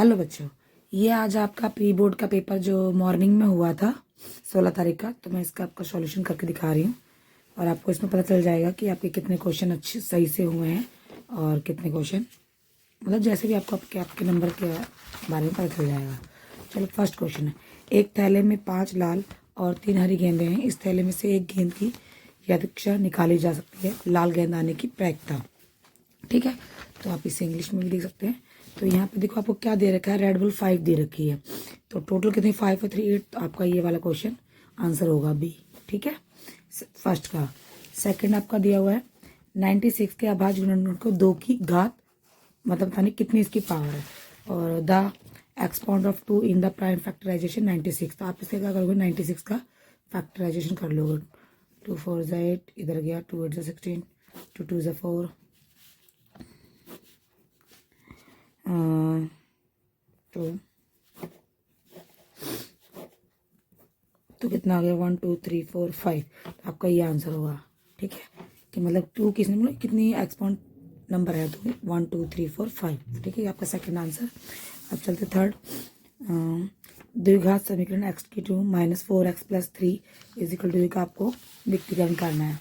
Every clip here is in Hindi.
हेलो बच्चों, ये आज आपका प्री बोर्ड का पेपर जो मॉर्निंग में हुआ था 16 तारीख का, तो मैं इसका आपका सॉल्यूशन करके दिखा रही हूँ और आपको इसमें पता चल जाएगा कि आपके कितने क्वेश्चन अच्छे सही से हुए हैं और कितने क्वेश्चन मतलब जैसे भी आपके नंबर के बारे में पता चल जाएगा। चलो, फर्स्ट क्वेश्चन है, एक थैले में 5 लाल और 3 हरी गेंदें हैं। इस थैले में से एक गेंद की यदृच्छा निकाली जा सकती है, लाल गेंद आने की प्रायिकता। ठीक है, तो आप इसे इंग्लिश में भी देख सकते हैं। तो यहाँ पे देखो आपको क्या दे रखा है, रेड बुल 5 दे रखी है, तो टोटल कितनी 5 और 3 8, तो आपका ये वाला क्वेश्चन आंसर होगा बी। ठीक है, फर्स्ट का। सेकंड आपका दिया हुआ है 96 के अभाज्य गुणनखंड को 2 की घात मतलब पता नहीं कितनी इसकी पावर है, और the exponent of 2 in the prime factorisation 96। तो आप इसे क्या करोगे, 96 का फैक्टराइजेशन कर लोगे। 2 4 8, इधर गया 2 8 16, 2 2 4, तो कितना आ गया 1 2 3 4 5, तो आपका ये आंसर होगा। ठीक है, कि मतलब 2 किसने मतलब कितनी एक्सपाउंड नंबर है, तो 1 2 3 4 5। ठीक है, आपका सेकंड आंसर। अब चलते थर्ड। द्विघात समीकरण x3 - 4x + 3 = का आपको व्यक्तीकरण करना है।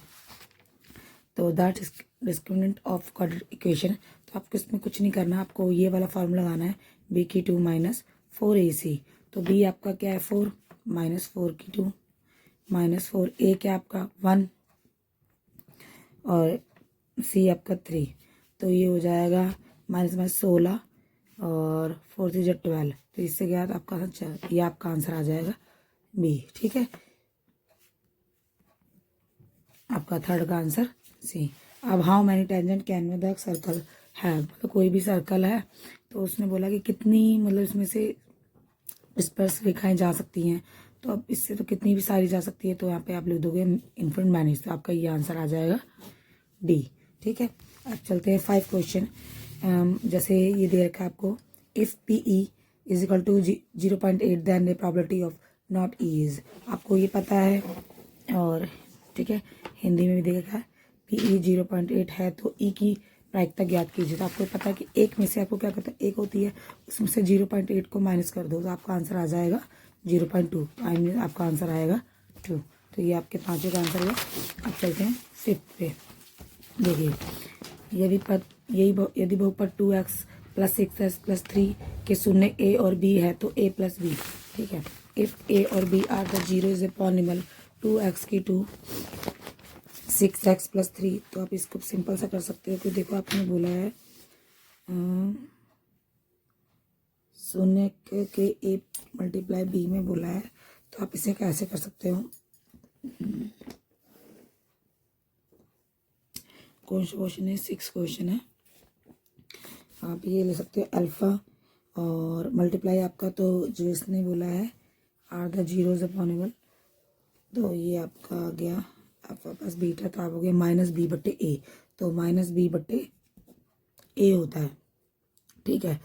तो that is discriminant of quadratic equation. तो आपको इसमें कुछ नहीं करना, आपको ये वाला फॉर्मूला लगाना है, b/2 - 4ac। तो b आपका क्या है 4 - 4/2 - 4a क्या आपका 1 और c आपका 3। तो ये हो जाएगा -16 और 4 3 12। तो इससे क्या आपका आंसर, ये आपका आंसर आ जाएगा बी। ठीक है, आपका थर्ड का आंसर सी। अब how many tangent can the circle है, मतलब कोई भी सर्कल है तो उसने बोला कि कितनी मतलब इसमें से स्पर्श रेखाएं जा सकती हैं। तो अब इससे तो कितनी भी सारी जा सकती है, तो यहाँ पे आप लिख दोगे इन्फिनिट मैनी, तो आपका ये आंसर आ जाएगा डी। ठीक है, अब चलते हैं 5 क्वेश्चन। जैसे ये दे रखा है आपको, if PE = 0.8 then the probability of not E is. आपको ये पता है, और ठीक है हिंदी में भी दे रखा है, PE 0.8 है तो E की प्रायिकता ज्ञात कीजिए। तो आपको पता है कि एक में से आपको क्या करता है, एक होती है, उसमें से 0.8 को माइनस कर दो तो आपका आंसर आ जाएगा 0.2, आई मीन आपका आंसर आएगा 2। तो ये आपके पांचों का आंसर है। अब चलते हैं 5th पे। देखिए, यदि बहुपद 2x + 6s + 3 के शून्य a और b है तो a + b। ठीक है, इफ a और b are the zero is a polynomial 2x/2 6x + 3। तो आप इसको सिंपल सा कर सकते हो कि देखो आपने बोला है शून्य के a × b में बोला है, तो आप इसे कैसे कर सकते हो। कौन सा क्वेश्चन है, 6 क्वेश्चन है। आप ये ले सकते हो अल्फा और मल्टीप्लाई आपका, तो जो इसने बोला है are the zeros upon one, तो ये आपका आ गया आपका पास बीटा, तो आप हो गया -b/a। तो -b/a होता है। ठीक है,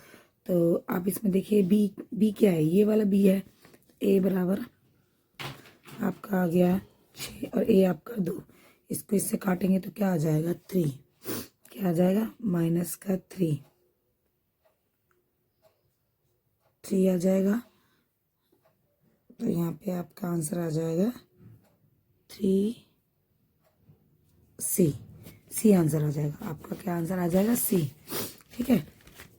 तो आप इसमें देखिए b क्या है, ये वाला b है, a बराबर आपका आ गया 6 और a आपका 2। इसको इससे काटेंगे तो क्या आ जाएगा 3, क्या आ जाएगा -3 आ जाएगा। तो यहाँ पे आपका आंसर आ जाएगा 3C आंसर आ जाएगा आपका, क्या आंसर आ जाएगा C। ठीक है,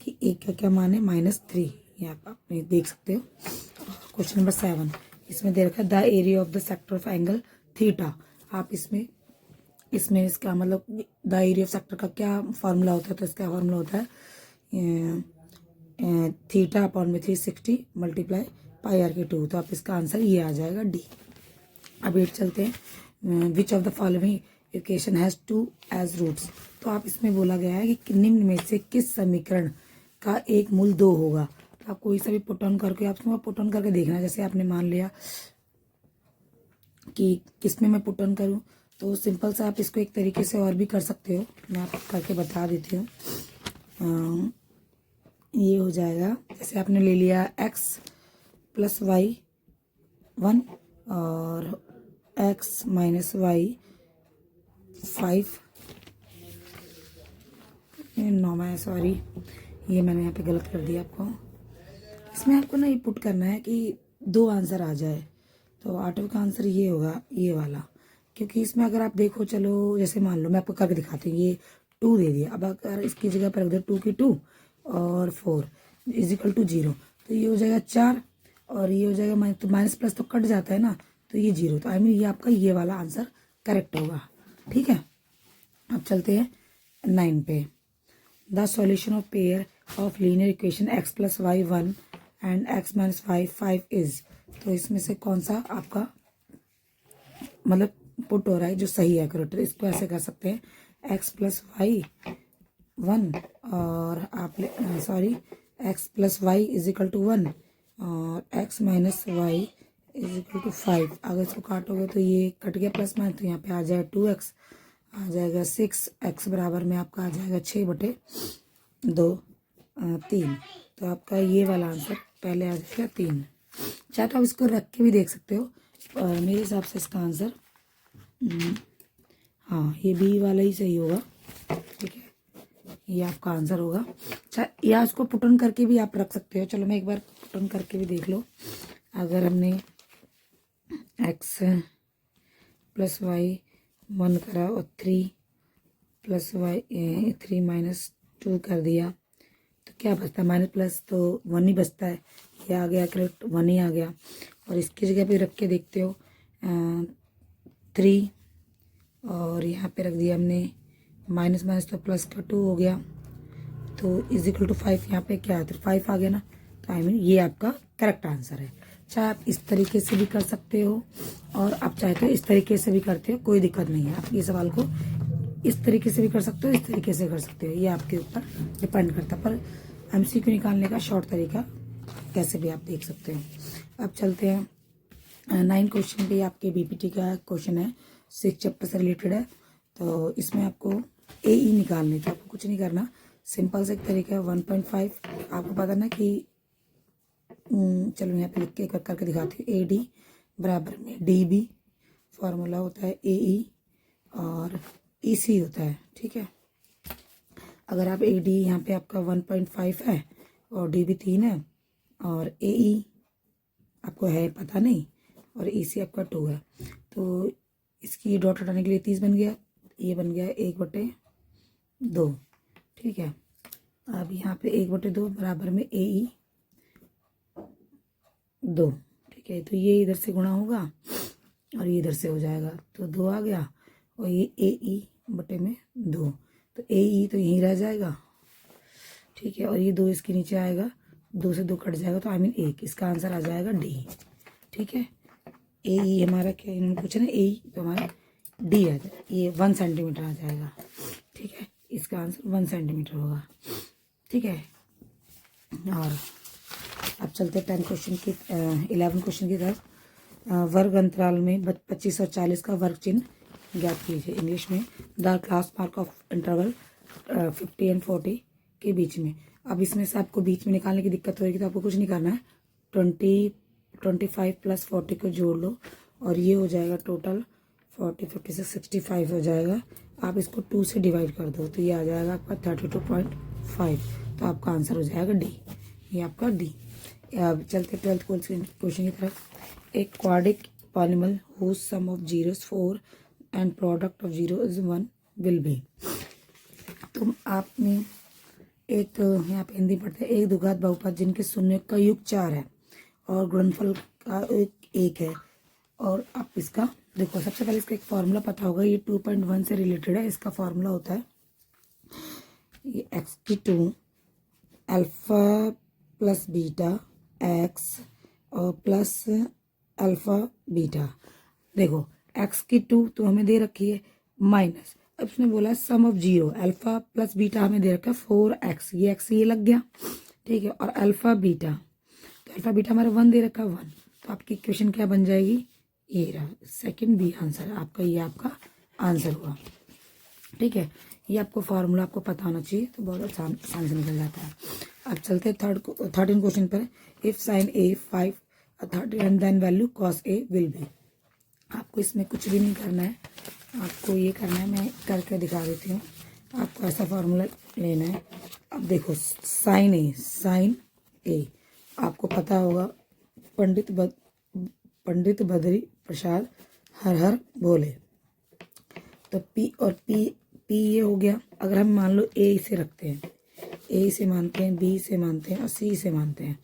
कि एक का क्या मान है -3, ये आप देख सकते हो। क्वेश्चन नंबर 7, इसमें दे रखा है the area of the sector of angle theta. आप इसमें इसका मतलब द एरिया ऑफ सेक्टर का क्या फॉर्मूला होता है, तो इसका फॉर्मूला होता है θ/में 360 × πr/2। तो आप इसका आंसर ये आ जाएगा डी। अब एट चलते हैं, which of the following equation has 2 as roots. तो आप इसमें बोला गया है कि निम्न में से किस समीकरण का एक मूल 2 होगा। तो आप कोई सा भी पुट ऑन करके आप पुट ऑन करके देखना। जैसे आपने मान लिया कि किसमें मैं पुट ऑन करूं, तो सिंपल सा आप इसको एक तरीके से और भी कर सकते हो, मैं आपको करके बता देती हूँ। ये हो जाएगा, जैसे आपने ले लिया x + y 1 और x - y 5 9 में, सॉरी ये मैंने यहाँ पे गलत कर दिया आपको, इसमें आपको ना ये पुट करना है कि 2 आंसर आ जाए, तो 8वें का आंसर ये होगा, ये वाला। क्योंकि इसमें अगर आप देखो, चलो जैसे मान लो मैं आपको करके दिखाती हूँ, ये 2 दे दिया। अब अगर इसकी जगह पर रख दो 2 की 2 और 4 इजिकल टू 0, तो ये हो जाएगा 4 और ये हो जाएगा माइनस, तो माइनस प्लस तो कट जाता है ना, तो ये 0, तो आई मीन ये आपका ये वाला आंसर करेक्ट होगा। ठीक है, अब चलते हैं 9 पे। The solution of pair of linear equation x plus y 1 and x minus y 5 is, तो इसमें से कौन सा आपका मतलब पुट हो रहा है जो सही है करेक्ट। इसको ऐसे कर सकते हैं x प्लस वाई 1 और आप sorry x plus y is equal to 1 और x minus y is equal to 5। अगर इसको काटोगे तो ये कट गया प्लस माइनस, तो यहाँ पे आ जाएगा 2x, आ जाएगा 6x बराबर में आपका आ जाएगा 6/2 3। तो आपका ये वाला आंसर पहले आ जाएगा 3। चाहे तो आप इसको रख के भी देख सकते हो, और मेरे हिसाब से इसका आंसर हाँ ये बी वाला ही सही होगा। ठीक है, ये आपका आंसर होगा। अच्छा, या इसको पुटन करके भी आप रख सकते हो। चलो मैं एक बार पुटन करके भी देख लो। अगर हमने x प्लस वाई 1 करा और 3 प्लस वाई 3 माइनस 2 कर दिया, तो क्या बचता है? माइनस प्लस तो 1 ही बचता है। ये आ गया करेक्ट, 1 ही आ गया। और इसकी जगह पे रख के देखते हो 3 और यहाँ पे रख दिया हमने माइनस माइनस तो प्लस का 2 हो गया, तो इज इक्वल टू 5। यहाँ पे क्या आता है? 5 आ गया ना, तो आई मीन ये आपका करेक्ट आंसर है। चाहे आप इस तरीके से भी कर सकते हो और आप चाहे तो इस तरीके से भी करते हो, कोई दिक्कत नहीं है। आप ये सवाल को इस तरीके से भी कर सकते हो, इस तरीके से कर सकते हो, ये आपके ऊपर डिपेंड करता है। पर एमसीक्यू निकालने का शॉर्ट तरीका कैसे भी आप देख सकते हो। अब चलते हैं 9 क्वेश्चन पे। आपके बीपीटी का क्वेश्चन है, 6 चैप्टर से रिलेटेड है। तो इसमें आपको AE निकालनी, तो आपको कुछ नहीं करना, सिंपल से एक तरीका है 1.5। आपको पता ना कि चलो यहाँ पे लिख के करके दिखाती हूँ। AD बराबर में DB, फॉर्मूला होता है AE और EC होता है। ठीक है, अगर आप AD यहाँ पे आपका 1.5 है और DB 3 है और AE आपको है पता नहीं और EC आपका 2 है, तो इसकी डॉट हटाने के लिए 30 बन गया, ये बन गया 1/2। ठीक है, अब यहाँ पे 1/2 बराबर में AE 2। ठीक है, तो ये इधर से गुणा होगा और ये इधर से हो जाएगा, तो 2 आ गया और ये AE बटे में 2, तो AE तो यहीं रह जाएगा। ठीक है, और ये 2 इसके नीचे आएगा, 2 से 2 कट जाएगा, तो आई मीन 1। इसका आंसर आ जाएगा D। ठीक है, AE हमारा क्या इन्होंने पूछा ना, AE तो हमारा D आ जाएगा, ये 1 सेंटीमीटर आ जाएगा। ठीक है, इसका आंसर 1 सेंटीमीटर होगा। ठीक है, और अब चलते 10 क्वेश्चन की 11 क्वेश्चन की तरफ। वर्ग अंतराल में 25 और 40 का वर्ग चिन्ह ज्ञात कीजिए। इंग्लिश में the class mark of interval 50 and 40 के बीच में। अब इसमें से आपको बीच में निकालने की दिक्कत होगी, तो आपको कुछ नहीं करना है, 25 प्लस 40 को जोड़ लो और ये हो जाएगा टोटल 40 50 से 65 हो जाएगा। आप इसको 2 से डिवाइड कर दो, तो ये आ जाएगा आपका 32.5, तो आपका आंसर हो जाएगा D। ये आपका D। अब चलते 12th क्वेश्चन की तरफ। एक quadratic polynomial whose sum of zeros 4 and product of 0 is 1 will be. तो आपने एक यहाँ पे हिंदी पढ़ते हैं, एक द्विघात बहुपद जिनके शून्य का योग 4 है और गुणनफल का एक है। और आप इसका देखो, सबसे पहले इसका एक फॉर्मूला पता होगा, ये 2.1 से रिलेटेड है। इसका फॉर्मूला होता है ये x2 alpha plus beta x और प्लस अल्फा बीटा। देखो x2 तो हमें दे रखी है माइनस, अब उसने बोला सम ऑफ 0, अल्फा प्लस बीटा हमें दे रखा है 4x, ये x ये लग गया। ठीक है, और अल्फा बीटा, तो अल्फा बीटा हमारा 1 दे रखा है 1, तो आपकी इक्वेशन क्या बन जाएगी? ये रहा सेकंड बी आंसर आपका, ये आपका आंसर हुआ। ठीक है, ये आपको फार्मूला आपको पता होना चाहिए, तो बहुत आसान से निकल जाता है। अब चलते हैं 13 क्वेश्चन पर। If sine A 5 30 and then value cos A will be. आपको इसमें कुछ भी नहीं करना है, आपको ये करना है, मैं करके दिखा देती हूँ। आपको ऐसा फार्मूला लेना है। अब देखो साइन A आपको पता होगा पंडित बद्री प्रसाद हर हर बोले। तो पी और पी ये हो गया। अगर हम मान लो ए इसे रखते हैं, ए इसे मानते हैं, बी इसे मानते हैं और सी इसे मानते हैं,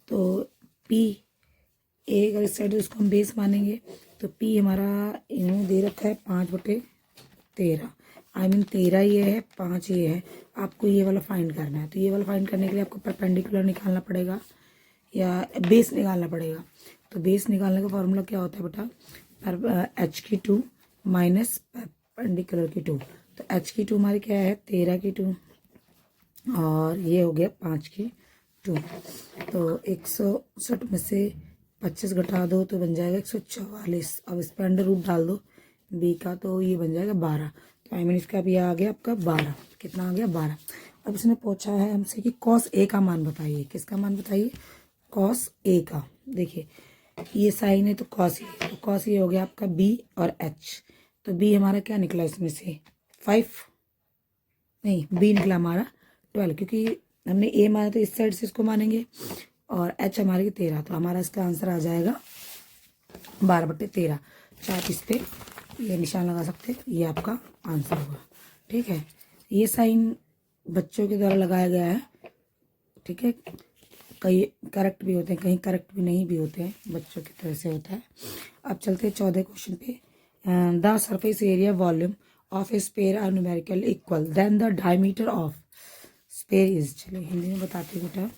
तो पी ए अगर इस साइड है उसको हम बेस मानेंगे। तो पी हमारा इन्होंने दे रखा है 5/13, आई मीन 13 ये है, 5 ये है। आपको ये वाला फाइंड करना है। तो ये वाला फाइंड करने के लिए आपको परपेंडिकुलर निकालना पड़ेगा या बेस निकालना पड़ेगा। तो बेस निकालने का फॉर्मूला क्या होता है बेटा, एच की 2 माइनस परपेंडिकुलर की 2। तो एच की 2 हमारी क्या है, 13 की 2 और ये हो गया 5 की 2। तो 160 में से 25 घटा दो तो बन जाएगा 144। अब इस पर अंडर रूट डाल दो बी का, तो ये बन जाएगा 12। तो आई मीन इसका भी आ गया आपका 12। कितना आ गया, 12। अब इसने पूछा है हमसे कि कॉस ए का मान बताइए। किसका मान बताइए, कॉस ए का। देखिए ये साइन है तो कॉस ए, तो कॉस ए हो गया आपका बी और एच। तो बी हमारा क्या निकला इसमें से 5, नहीं बी निकला हमारा 12, क्योंकि हमने ए माना तो इस साइड से इसको मानेंगे और एच हमारे 13। तो हमारा इसका आंसर आ जाएगा 12/13। चाहे आप इस पर ये निशान लगा सकते हैं, ये आपका आंसर होगा। ठीक है, ये साइन बच्चों के द्वारा लगाया गया है। ठीक है, कई करेक्ट भी होते हैं, कहीं करेक्ट भी नहीं भी होते हैं, बच्चों की तरह से होता है। अब चलते हैं 14 क्वेश्चन पे। The surface area volume of a sphere are numerical equal then the diameter of sphere is. चलो हिंदी में बताते हैं बेटा।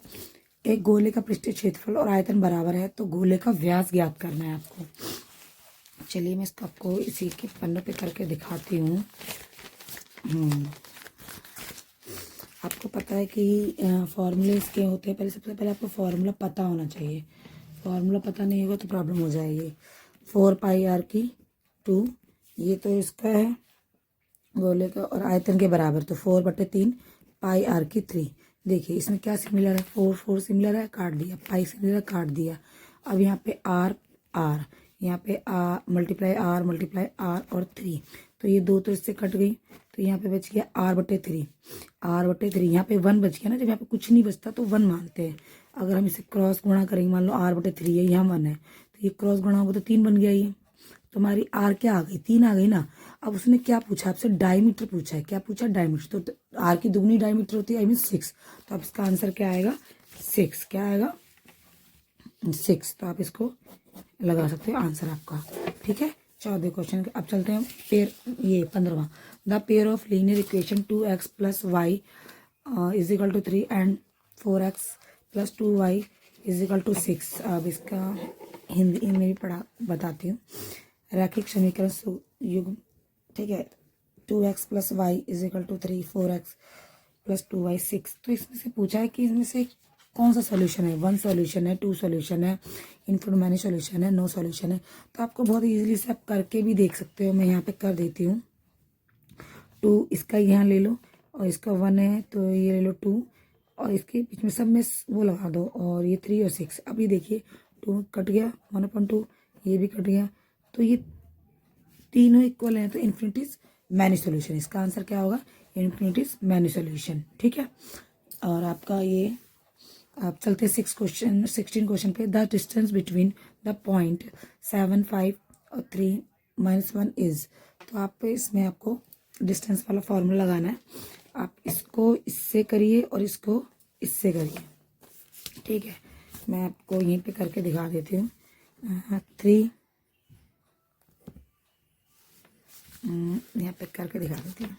एक गोले का पृष्ठीय क्षेत्रफल और आयतन बराबर है तो गोले का व्यास ज्ञात करना है आपको। चलिए मैं इसको आपको इसी के पन्ने पे करके दिखाती हूँ। आपको पता है कि फॉर्मूले इसके होते हैं, पहले सबसे पहले आपको फॉर्मूला पता होना चाहिए। फॉर्मूला पता नहीं होगा तो प्रॉब्लम हो जाएगी। 4πr/2 ये तो इसका है गोले का और आयतन के बराबर, तो 4/3 πr/3। देखिए इसमें क्या सिमिलर है, 4 सिमिलर है, काट दिया, पाई सिमिलर है, काट दिया। अब यहाँ पे आर यहाँ पे मल्टीप्लाई आर और 3, तो ये 2 तो इससे कट गई, तो यहाँ पे बच गया r/3। यहाँ पे 1 बच गया ना, जब यहाँ पे कुछ नहीं बचता तो 1 मानते हैं। अगर हम इसे क्रॉस गुणा करेंगे, मान लो r/3 है, यहाँ 1 है, तो ये क्रॉस गुणा होगा तो 3 बन गया ये। तो हमारी आर क्या आ गई, 3 आ गई ना। अब उसने क्या पूछा आपसे, डायमीटर पूछा है। क्या पूछा, डायमीटर। तो आर की दुगनी डायमीटर होती है, आई मीन 6। तो अब इसका आंसर क्या आएगा, 6। क्या आएगा, 6। तो आप इसको लगा सकते हो आंसर आपका। ठीक है, 14 क्वेश्चन। अब चलते हैं पेयर, ये 15वां। The pair of linear equation 2x + y = 3 and 4x + 2y = 6। अब इसका हिंदी में भी पढ़ा बताती हूँ। रैखिक समीकरण युग्म, ठीक है, 2x + y = 3, 4x + 2y 6। तो इसमें से पूछा है कि इसमें से कौन सा सॉल्यूशन है, 1 सॉल्यूशन है, 2 सॉल्यूशन है, इनफिनिट मैनी सॉल्यूशन है, नो सॉल्यूशन है। तो आपको बहुत इजीली से आप करके भी देख सकते हो। मैं यहाँ पे कर देती हूँ। 2 इसका यहाँ ले लो और इसका 1 है तो ये ले लो 2 और इसके बीच में सब में वो लगा दो और ये 3 और 6। अब ये देखिए 2 कट गया, 1/2 ये भी कट गया, तो ये तीनों इक्वल हैं, तो इन्फिनिटीज मैनी सॉल्यूशन। इसका आंसर क्या होगा, इन्फिनिटीज मैनी सॉल्यूशन। ठीक है, और आपका ये आप चलते 16 क्वेश्चन पे। The distance between the point 7, 5 और 3 - 1 इज। तो आप इसमें आपको डिस्टेंस वाला फॉर्मूला लगाना है। आप इसको इससे करिए और इसको इससे करिए। ठीक है, मैं आपको यहीं पे करके दिखा देती हूँ। 3 यहाँ पे करके दिखा देती हूँ।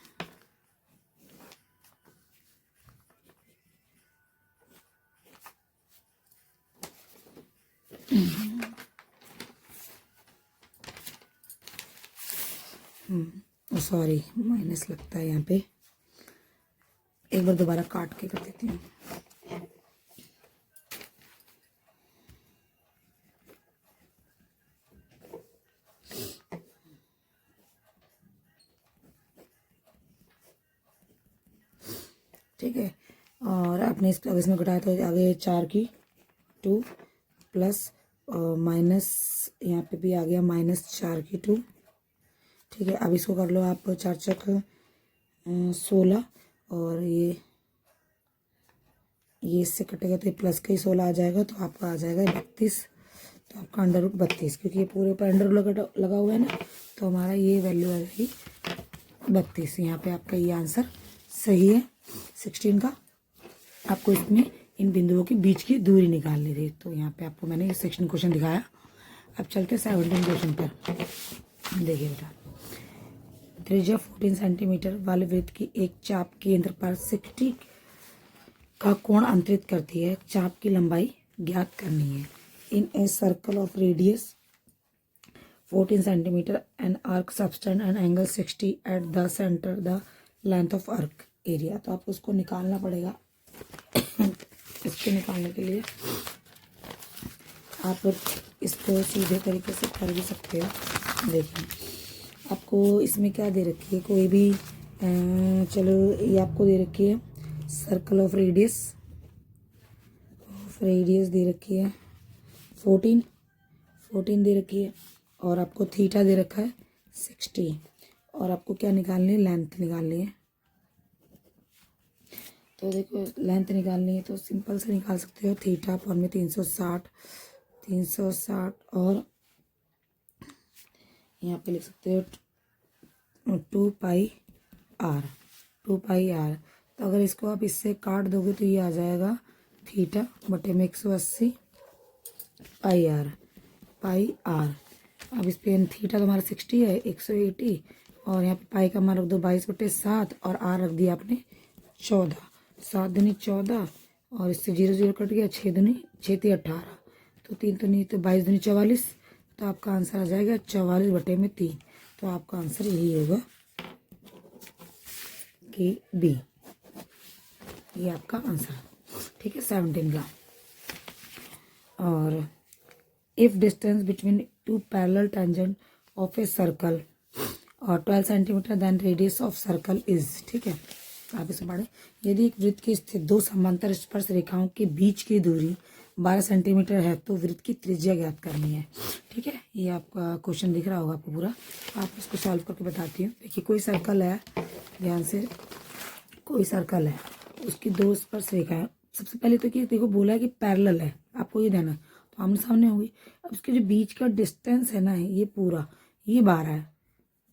सॉरी माइनस लगता है यहाँ पे, एक बार दोबारा काट के कर देती हूँ। ठीक है, और आपने इसमें घटाया तो आगे 4 की 2 प्लस माइनस, यहाँ पे भी आ गया -4 की 2। ठीक है, अब इसको कर लो आप 4 × 16 और ये ये इससे कटेगा तो ये प्लस का ही 16 आ जाएगा, तो आपका आ जाएगा 32। तो आपका अंडर रूट 32, क्योंकि ये पूरे पर अंडर लगा हुआ है ना, तो हमारा ये वैल्यू आ जाएगी 32। यहाँ पे आपका ये आंसर सही है 16 का। आपको इसमें इन बिंदुओं के बीच की दूरी निकालनी थी, तो यहाँ पे आपको मैंने ये 16 क्वेश्चन दिखाया। अब चलते हैं 17 क्वेश्चन पर। देखिए बेटा, त्रिज्या 14 सेंटीमीटर वाले वृत्त की एक चाप केंद्र पर 60 का कोण अंतरित करती है। चाप की लंबाई ज्ञात करनी है। In a circle of radius 14 centimetre an arc subtend an angle 60 at the centre the length of arc area. तो आपको उसको निकालना पड़ेगा। इसको निकालने के लिए आप इसको सीधे तरीके से कर भी सकते हो। देखिए, आपको इसमें क्या दे रखी है, कोई भी चलो ये आपको दे रखी है सर्कल ऑफ रेडियस दे रखी है 14 दे रखी है, और आपको थीटा दे रखा है 60, और आपको क्या निकालनी है, लेंथ निकालनी है। तो देखो लेंथ निकालनी है तो सिंपल से निकाल सकते हो। थीटा अपॉन में 360 और यहाँ पे लिख सकते हो 2 पाई आर। तो अगर इसको आप इससे काट दोगे तो ये आ जाएगा थीटा बटे में 180 पाई आर। अब इस पे थीटा तो हमारा 60 है, 180, और यहाँ पे पाई का मान रख दो 22/7, और आर रख दिया आपने 14। 7 दूनी 14, और इससे 0 0 कट गया, 6 दूनी 6 × 18, तो 3 तो नहीं, तो 22 दूनी 44। तो आपका आंसर आ जाएगा 44/3। तो आपका आंसर यही होगा कि बी, ये आपका आंसर। ठीक है, 17 का। और if distance between 2 parallel tangent of a circle और 12 centimetre then radius of circle is. ठीक है, आप इसे पढ़ें। यदि एक वृत्त की स्थित 2 समांतर स्पर्श रेखाओं के बीच की दूरी 12 सेंटीमीटर है तो वृत्त की त्रिज्या ज्ञात करनी है। ठीक है, ये आपका क्वेश्चन दिख रहा होगा आपको पूरा। आप इसको सॉल्व करके बताती हूँ। देखिए, कोई सर्कल है, ध्यान से, कोई सर्कल है, उसकी 2 स्पर्श रेखाएं। सबसे पहले तो कि देखो बोला है कि पैरेलल है, आपको ये ध्यान है, तो आमने सामने होगी। अब इसके जो बीच का डिस्टेंस है ना, ये पूरा ये 12 है।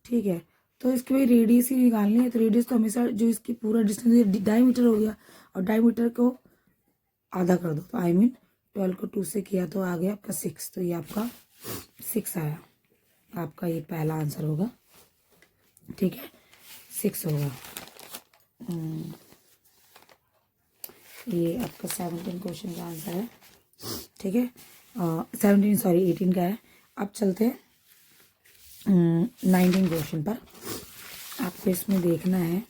ठीक है, तो इसकी भाई रेडियस ही निकालनी है। तो रेडियस तो हमेशा जो इसकी पूरा डिस्टेंस डायमीटर हो गया, और डायमीटर को आधा कर दो, तो आई मीन 12 को 2 से किया तो आ गया आपका 6। तो ये आपका 6 आया। आपका ये पहला आंसर होगा। ठीक है, 6 होगा। ये आपका 17 क्वेश्चन का आंसर है। ठीक है, 18 का है। अब चलते हैं 19 क्वेश्चन पर। आपको इसमें देखना है,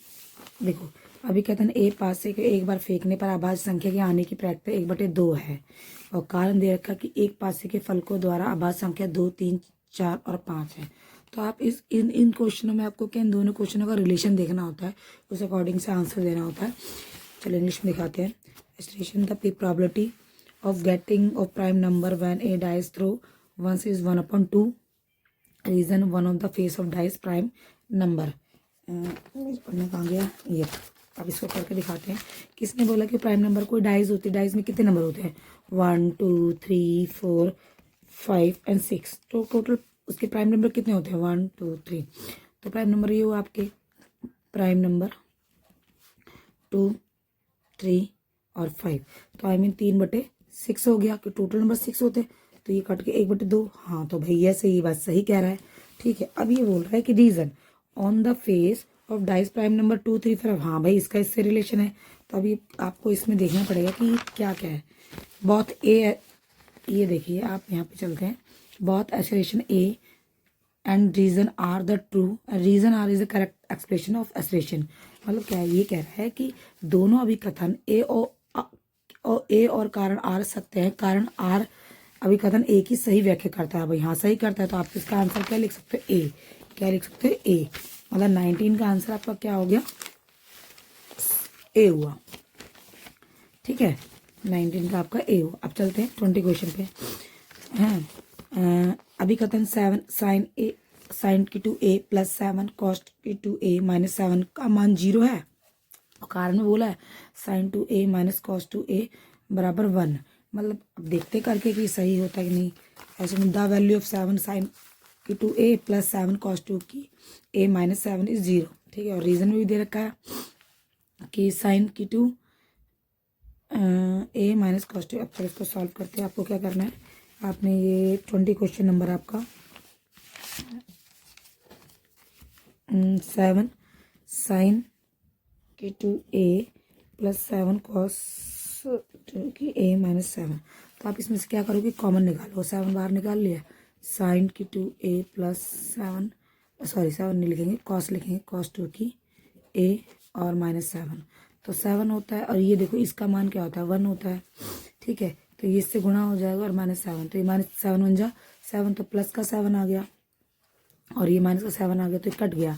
देखो अभी कहते हैं ए पास से एक बार फेंकने पर अभाज्य संख्या के आने की प्रायिकता 1/2 है, और कारण दे रखा कि एक पासे के फलकों द्वारा अभाज्य संख्या 2, 3, 4 और 5 है। तो आप इन क्वेश्चनों में आपको क्या इन दोनों क्वेश्चनों का रिलेशन देखना होता है, उस अकॉर्डिंग से आंसर देना होता है। चलो इंग्लिश में दिखाते हैं। Estimation the probability of getting of prime number when a dice throw once is 1/2। Reason one of the face of dice prime number. पढ़ने कहाँ गया ये। अब इसको करके दिखाते हैं। किसने बोला कि प्राइम नंबर कोई डाइस होती है, डाइस में कितने नंबर होते हैं, 1 2 3 4 5 एंड 6। तो टोटल उसके प्राइम नंबर कितने होते हैं, 1 2 3। तो प्राइम नंबर ये हुआ आपके प्राइम नंबर 2 3 और 5। तो आई मीन 3/6 हो गया, कि टोटल नंबर 6 होते हैं, तो ये कट के 1/2। हाँ, तो भैया सही बात सही कह रहा है। ठीक है, अब ये बोल रहा है कि reason on the face of dice prime number 2 3 5। हाँ भाई, इसका इससे रिलेशन है। तो अभी आपको इसमें देखना पड़ेगा कि क्या क्या है। बहुत ए, ये देखिए आप यहाँ पे चलते हैं। बहुत association A and reason are the true, reason R is the correct expression of association. मतलब क्या है, ये कह रहा है कि दोनों अभिकथन ए और कारण आर सत्य है। कारण आर अभिकथन ए की सही व्याख्या करता है। भाई हाँ, सही करता है, तो आप इसका आंसर क्या लिख सकते हो, ए। क्या लिख सकते हो, ए। मतलब 19 का आंसर आपका क्या हो गया, ए हुआ। ठीक है, 19 का आपका ए हुआ। अब चलते हैं 20 क्वेश्चन पे। हाँ, अभिकथन 7 साइन की टू ए प्लस 7 कॉस्ट की टू ए माइनस 7 का मान 0 है। और कारण में बोला है sign to A minus cos to ए बराबर 1। मतलब अब देखते करके कि सही होता है कि नहीं। ऐसे में द वैल्यू ऑफ 7 साइन की two A plus 7 cos two की ए माइनस 7 इज 0। ठीक है, और रीजन में भी दे रखा है कि साइन की two A minus cos two. अब चलो इसको सॉल्व करते हैं। आपको क्या करना है, आपने ये 20 क्वेश्चन नंबर आपका 7 साइन की two A plus 7 cos two की ए माइनस 7। तो आप इसमें से क्या करोगे, कॉमन निकालो। 7 बाहर निकाल लिया, साइन की टू ए प्लस 7, सॉरी 7 नहीं लिखेंगे, कॉस लिखेंगे, कॉस टू की ए और माइनस 7। तो 7 होता है, और ये देखो इसका मान क्या होता है, 1 होता है। ठीक है, तो ये इससे गुणा हो जाएगा और माइनस 7, तो ये माइनस 7 बन जा 7, तो प्लस का 7 आ गया और ये माइनस का 7 आ गया, तो ये कट गया,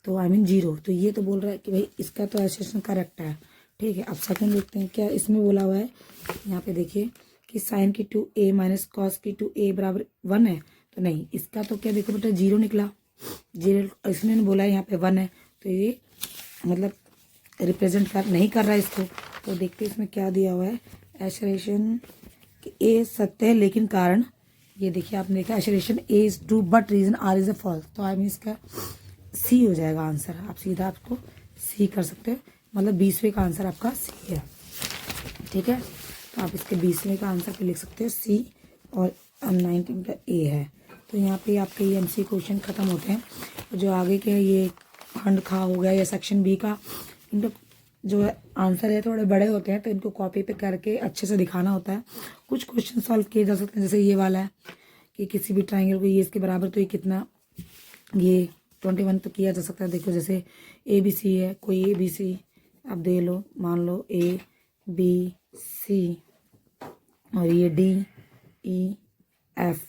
तो आई मीन 0। तो ये तो बोल रहा है कि भाई इसका तो एसोसिएशन करेक्ट है। ठीक है, अब सेकंड देखते हैं क्या इसमें बोला हुआ है। यहाँ पे देखिए कि साइन की टू ए माइनस कॉस की टू ए बराबर 1 है, तो नहीं, इसका तो क्या देखो बेटा 0 निकला, 0। इसने बोला है यहाँ पे 1 है, तो ये मतलब रिप्रेजेंट कर नहीं कर रहा है इसको। तो देखते हैं इसमें क्या दिया हुआ है, एसोसिएशन ए सत्य है लेकिन कारण, ये देखिए आपने देखा association A is true but reason R is a false. तो आई मीन इसका सी हो जाएगा आंसर। आप सीधा आपको सी कर सकते हो, मतलब 20वें का आंसर आपका सी है। ठीक है, तो आप इसके 20वें का आंसर पे लिख सकते हो सी, और 19 का ए है। तो यहाँ पे आपके ये एमसी क्वेश्चन खत्म होते हैं। और जो आगे के ये खंड खा हो गया या सेक्शन बी का, इनका जो है आंसर है थोड़े बड़े होते हैं, तो इनको कॉपी पे करके अच्छे से दिखाना होता है। कुछ क्वेश्चन सॉल्व किए जा सकते हैं, जैसे ये वाला है कि किसी भी ट्राइंगल को ये इसके बराबर, तो ये कितना, ये 21 तो किया जा सकता है। देखो जैसे ए बी सी है, कोई ए बी सी आप दे लो, मान लो ए बी सी, और ये डी ई एफ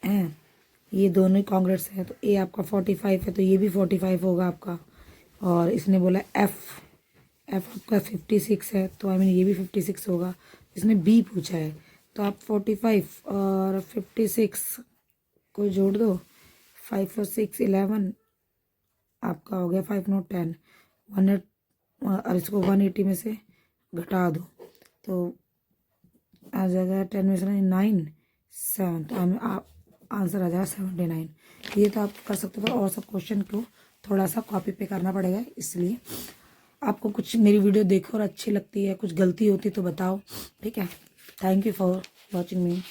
है, ये दोनों ही कांग्रेट्स है। तो ए आपका 45 है, तो ये भी 45 होगा आपका। और इसने बोला एफ आपका 56 है, तो आई मीन ये भी 56 होगा। इसने बी पूछा है, तो आप 45 और 56 को जोड़ दो, 5 और 6 11, आपका हो गया 5 9 10 1, और इसको 180 में से घटा दो, तो आ जाएगा 10 में से 9 7, तो हमें आप आंसर आ जाएगा 79। ये तो आप कर सकते हो, और सब क्वेश्चन को थोड़ा सा कॉपी पे करना पड़ेगा। इसलिए आपको कुछ मेरी वीडियो देखो और अच्छी लगती है, कुछ गलती होती तो बताओ। ठीक है, thank you for watching me.